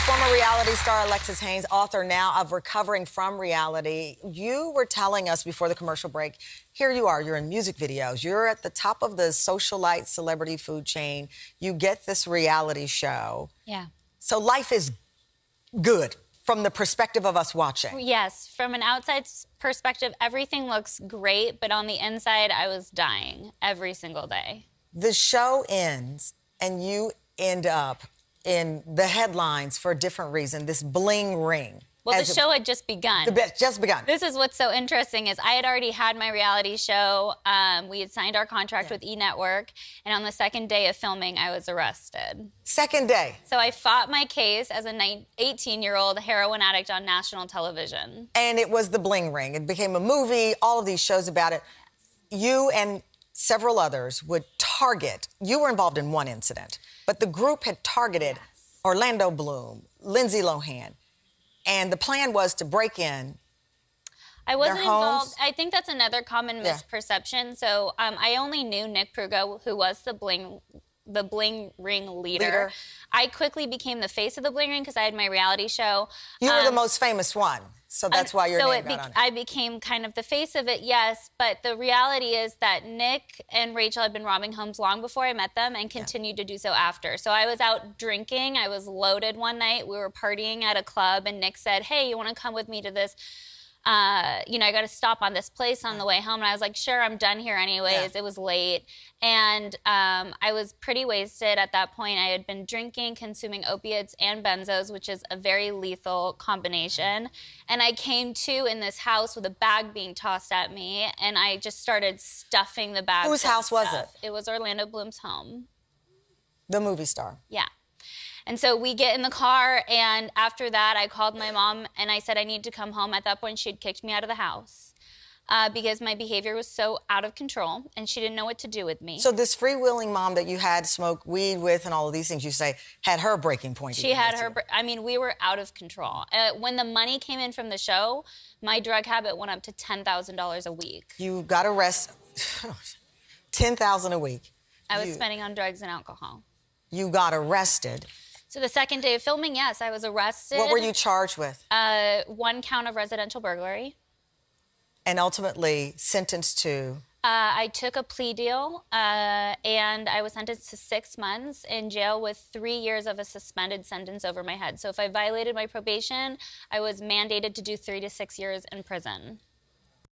former reality star Alexis Haines, author now of Recovering from Reality. You were telling us before the commercial break, here you are, you're in music videos, you're at the top of the socialite celebrity food chain, you get this reality show. Yeah. So life is good from the perspective of us watching. Yes, from an outside perspective, everything looks great, but on the inside, I was dying every single day. The show ends and you end up in the headlines for a different reason, this bling ring. Well, the show had just begun. Just begun. This is what's so interesting is I had already had my reality show. We had signed our contract with E! Network, and on the second day of filming, I was arrested. Second day. So I fought my case as an 18-year-old heroin addict on national television. And it was the bling ring. It became a movie, all of these shows about it. You and several others would target, you were involved in one incident, but the group had targeted Orlando Bloom, Lindsay Lohan, and the plan was to break in. I wasn't their homes. involved. I think that's another common misperception. So I only knew Nick Prugo, who was the bling ring leader. I quickly became the face of the bling ring because I had my reality show. You were the most famous one, so that's why your name got on it. I became kind of the face of it, yes, but the reality is that Nick and Rachel had been robbing homes long before I met them and continued to do so after. So I was out drinking. I was loaded one night. We were partying at a club, and Nick said, hey, you want to come with me to this you know, I got to stop on this place on the way home. And I was like, sure, I'm done here anyways. It was late. And I was pretty wasted at that point. I had been drinking, consuming opiates and benzos, which is a very lethal combination. And I came to in this house with a bag being tossed at me. And I just started stuffing the bag. Whose house was it? It was Orlando Bloom's home. The movie star. Yeah. And so we get in the car, and after that, I called my mom, and I said I need to come home. At that point, she had kicked me out of the house because my behavior was so out of control, and she didn't know what to do with me. So this freewheeling mom that you had smoked weed with and all of these things, you say, had her breaking point. She had her, I mean, we were out of control. When the money came in from the show, my drug habit went up to $10,000 a week. You got arrested, $10,000 a week. I was spending on drugs and alcohol. You got arrested. So the second day of filming, yes, I was arrested. What were you charged with? 1 count of residential burglary. And ultimately sentenced to? I took a plea deal, and I was sentenced to 6 months in jail with 3 years of a suspended sentence over my head. So if I violated my probation, I was mandated to do 3 to 6 years in prison.